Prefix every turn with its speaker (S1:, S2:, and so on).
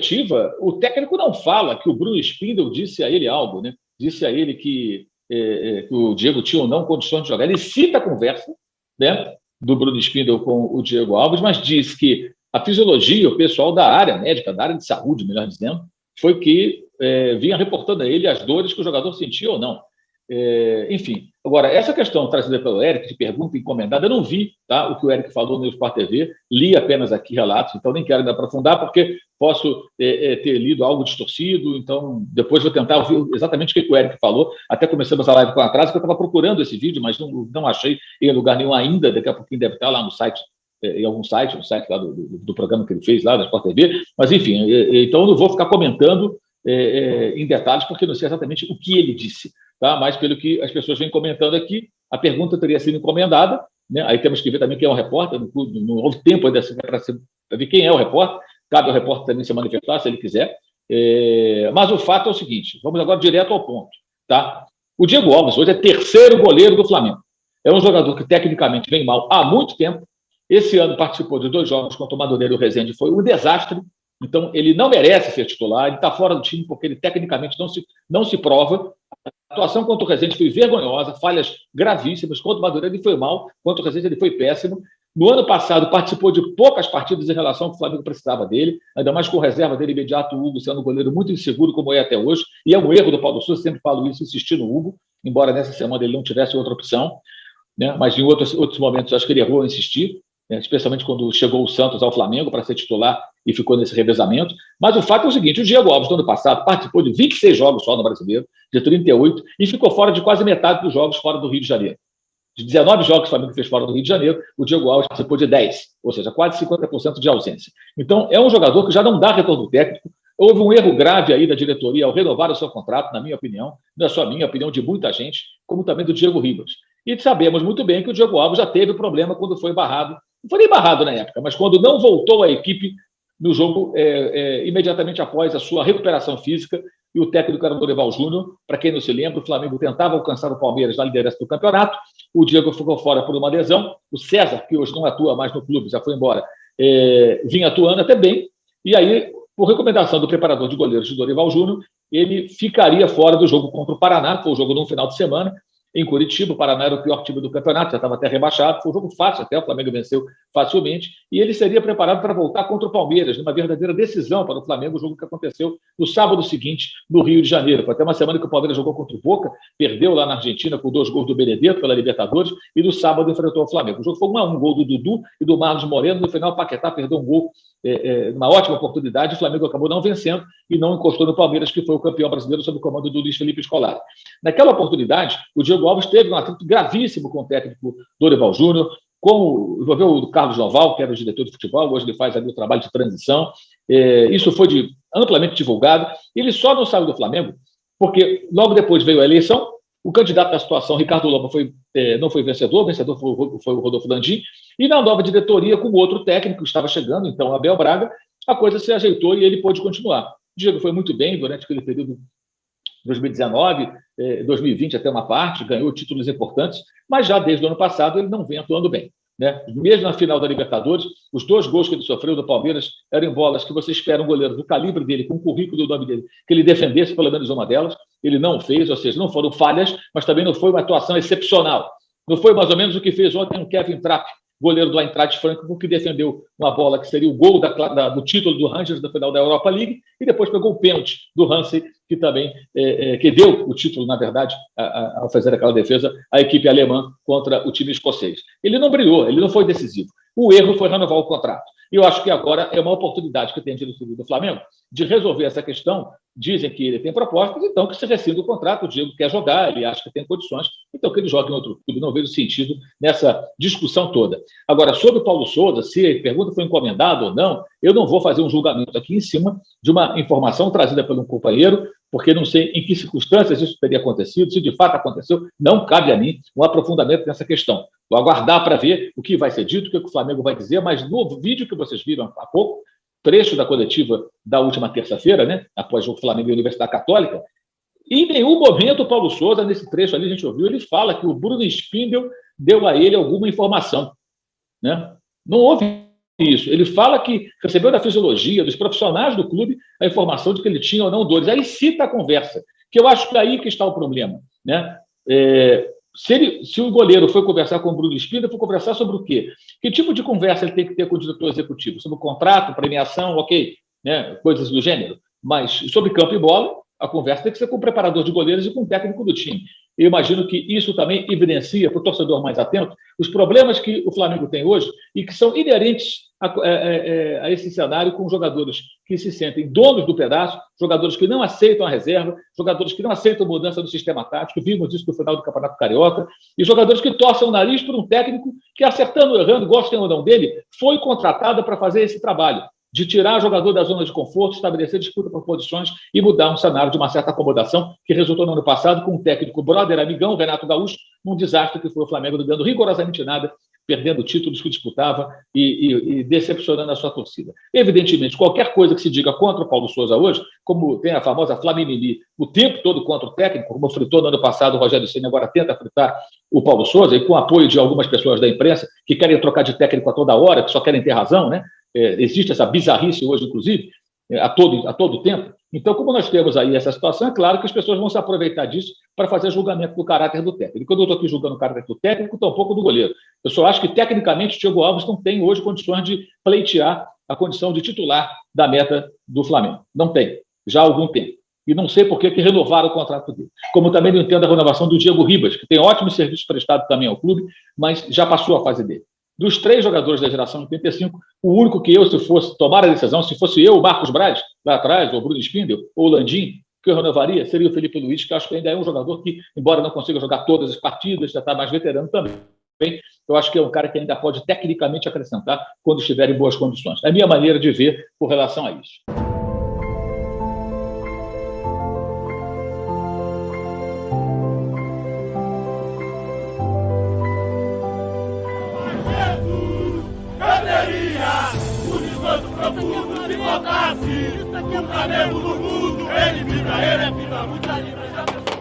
S1: coletiva, o técnico não fala que o Bruno Spindel disse a ele algo, né? Disse a ele que o Diego tinha ou não condições de jogar. Ele cita a conversa, né, do Bruno Spindel com o Diego Alves, mas diz que a fisiologia, o pessoal da área médica, da área de saúde, melhor dizendo, foi que vinha reportando a ele as dores que o jogador sentia ou não. Enfim, agora, essa questão trazida pelo Eric, de pergunta encomendada, eu não vi, tá, o que o Eric falou no Sport TV, li apenas aqui relatos, então nem quero me aprofundar, porque posso ter lido algo distorcido, então depois vou tentar ouvir exatamente o que o Eric falou. Até começamos a live com atraso, porque eu estava procurando esse vídeo, mas não achei em lugar nenhum ainda, daqui a pouquinho deve estar lá no site, em algum site, no site lá do programa que ele fez lá, da Sport TV, mas enfim, então eu não vou ficar comentando em detalhes, porque não sei exatamente o que ele disse. Tá? Mas pelo que as pessoas vêm comentando aqui, a pergunta teria sido encomendada, né? Aí temos que ver também quem é o repórter, não houve tempo ainda para ver quem é o repórter, cabe ao repórter também se manifestar, se ele quiser. Mas o fato é o seguinte, vamos agora direto ao ponto. Tá? O Diego Alves hoje é terceiro goleiro do Flamengo. É um jogador que tecnicamente vem mal há muito tempo. Esse ano participou de 2 jogos contra o Madureira e o Resende, foi um desastre. Então, ele não merece ser titular, ele está fora do time porque ele tecnicamente não se prova. A atuação contra o Resende foi vergonhosa, falhas gravíssimas. Contra o Madureira ele foi mal, contra o Resende ele foi péssimo. No ano passado participou de poucas partidas em relação ao que o Flamengo precisava dele, ainda mais com reserva dele imediato, o Hugo sendo um goleiro muito inseguro como é até hoje, e é um erro do Paulo Sousa, sempre falo isso, insistir no Hugo, embora nessa semana ele não tivesse outra opção, né? Mas em outros momentos acho que ele errou em insistir, né? Especialmente quando chegou o Santos ao Flamengo para ser titular e ficou nesse revezamento. Mas o fato é o seguinte, o Diego Alves, no ano passado, participou de 26 jogos só no Brasileiro, de 38, e ficou fora de quase metade dos jogos fora do Rio de Janeiro. De 19 jogos que o Flamengo fez fora do Rio de Janeiro, o Diego Alves participou de 10, ou seja, quase 50% de ausência. Então, é um jogador que já não dá retorno técnico. Houve um erro grave aí da diretoria ao renovar o seu contrato, na minha opinião, não é só a minha, a opinião de muita gente, como também do Diego Ribas. E sabemos muito bem que o Diego Alves já teve problema quando foi barrado, não foi nem barrado na época, mas quando não voltou à equipe no jogo imediatamente após a sua recuperação física, e o técnico era o Dorival Júnior. Para quem não se lembra, o Flamengo tentava alcançar o Palmeiras na liderança do campeonato, o Diego ficou fora por uma lesão, o César, que hoje não atua mais no clube, já foi embora, vinha atuando até bem, e aí, por recomendação do preparador de goleiros de Dorival Júnior, ele ficaria fora do jogo contra o Paraná, foi o jogo no final de semana, em Curitiba. O Paraná era o pior time do campeonato, já estava até rebaixado, foi um jogo fácil até, o Flamengo venceu facilmente, e ele seria preparado para voltar contra o Palmeiras, numa verdadeira decisão para o Flamengo, o jogo que aconteceu no sábado seguinte, no Rio de Janeiro. Foi até uma semana que o Palmeiras jogou contra o Boca, perdeu lá na Argentina com 2 gols do Benedetto pela Libertadores, e no sábado enfrentou o Flamengo. O jogo foi 1-1, gol do Dudu e do Marlos Moreno. No final, o Paquetá perdeu um gol, uma ótima oportunidade, o Flamengo acabou não vencendo e não encostou no Palmeiras, que foi o campeão brasileiro sob o comando do Luiz Felipe Scolari. Naquela oportunidade, o Diego Alves teve um atrito gravíssimo com o técnico Dorival Júnior, envolveu o Carlos Noval, que era o diretor de futebol, hoje ele faz ali o trabalho de transição. Isso foi amplamente divulgado. Ele só não saiu do Flamengo porque logo depois veio a eleição, o candidato da situação, Ricardo Lomba, não foi vencedor, o vencedor foi o Rodolfo Landim, e na nova diretoria, com outro técnico que estava chegando, então Abel Braga, a coisa se ajeitou e ele pôde continuar. O Diego foi muito bem durante aquele período 2019, 2020 até uma parte, ganhou títulos importantes, mas já desde o ano passado ele não vem atuando bem, né? Mesmo na final da Libertadores, os 2 gols que ele sofreu do Palmeiras eram em bolas que você espera um goleiro do calibre dele, com o currículo do nome dele, que ele defendesse pelo menos uma delas. Ele não fez, ou seja, não foram falhas, mas também não foi uma atuação excepcional. Não foi mais ou menos o que fez ontem o Kevin Trapp, goleiro do Eintracht Frankfurt, que defendeu uma bola que seria o gol do título do Rangers da final da Europa League, e depois pegou o pênalti do Hansen, que também que deu o título, na verdade, ao fazer aquela defesa, à equipe alemã contra o time escocês. Ele não brilhou, ele não foi decisivo. O erro foi renovar o contrato. E eu acho que agora é uma oportunidade que tem diretoria do Flamengo de resolver essa questão. Dizem que ele tem propostas, então que se rescinda o contrato. O Diego quer jogar, ele acha que tem condições, então que ele jogue em outro clube. Não vejo sentido nessa discussão toda. Agora, sobre o Paulo Sousa, se a pergunta foi encomendada ou não, eu não vou fazer um julgamento aqui em cima de uma informação trazida por um companheiro, porque não sei em que circunstâncias isso teria acontecido, se de fato aconteceu, não cabe a mim um aprofundamento nessa questão. Vou aguardar para ver o que vai ser dito, o que o Flamengo vai dizer, mas no vídeo que vocês viram há pouco, trecho da coletiva da última terça-feira, né, após o Flamengo e a Universidade Católica, em nenhum momento o Paulo Sousa, nesse trecho ali, a gente ouviu, ele fala que o Bruno Spindel deu a ele alguma informação, né? Não houve isso. Ele fala que recebeu da fisiologia, dos profissionais do clube, a informação de que ele tinha ou não dores. Aí cita a conversa, que eu acho que é aí que está o problema, né? Se o goleiro foi conversar com o Bruno Spindler, foi conversar sobre o quê? Que tipo de conversa ele tem que ter com o diretor executivo? Sobre o contrato, premiação, ok, né? Coisas do gênero. Mas sobre campo e bola, a conversa tem que ser com o preparador de goleiros e com o técnico do time. Eu imagino que isso também evidencia, para o torcedor mais atento, os problemas que o Flamengo tem hoje e que são inerentes a esse cenário, com jogadores que se sentem donos do pedaço, jogadores que não aceitam a reserva, jogadores que não aceitam mudança do sistema tático, vimos isso no final do Campeonato Carioca, e jogadores que torcem o nariz por um técnico que, acertando ou errando, gostem ou não dele, foi contratado para fazer esse trabalho, de tirar o jogador da zona de conforto, estabelecer disputa por posições e mudar um cenário de uma certa acomodação que resultou no ano passado com um técnico brother, amigão, Renato Gaúcho, num desastre que foi o Flamengo não ganhando rigorosamente nada, perdendo títulos que disputava e decepcionando a sua torcida. Evidentemente, qualquer coisa que se diga contra o Paulo Sousa hoje, como tem a famosa Flamimimi, o tempo todo contra o técnico, como fritou no ano passado o Rogério Ceni, agora tenta fritar o Paulo Sousa, e com o apoio de algumas pessoas da imprensa que querem trocar de técnico a toda hora, que só querem ter razão, né? Existe essa bizarrice hoje, inclusive, a todo tempo. Então, como nós temos aí essa situação, é claro que as pessoas vão se aproveitar disso para fazer julgamento do caráter do técnico. E quando eu estou aqui julgando o caráter do técnico, tampouco do goleiro. Eu só acho que, tecnicamente, o Thiago Alves não tem hoje condições de pleitear a condição de titular da meta do Flamengo. Não tem, já há algum tempo. E não sei por que renovaram o contrato dele. Como também não entendo a renovação do Diego Ribas, que tem ótimos serviços prestados também ao clube, mas já passou a fase dele. Dos 3 jogadores da geração de 85, o único que eu, se fosse tomar a decisão, se fosse eu, o Marcos Braz, lá atrás, ou o Bruno Spindel, ou o Landim, que eu renovaria, seria o Felipe Luiz, que acho que ainda é um jogador que, embora não consiga jogar todas as partidas, já está mais veterano também. Eu acho que é um cara que ainda pode tecnicamente acrescentar quando estiver em boas condições. É a minha maneira de ver com relação a isso.
S2: Se botasse o Flamengo no mundo, ele vibra, ele é vida, muita livre, já pensou?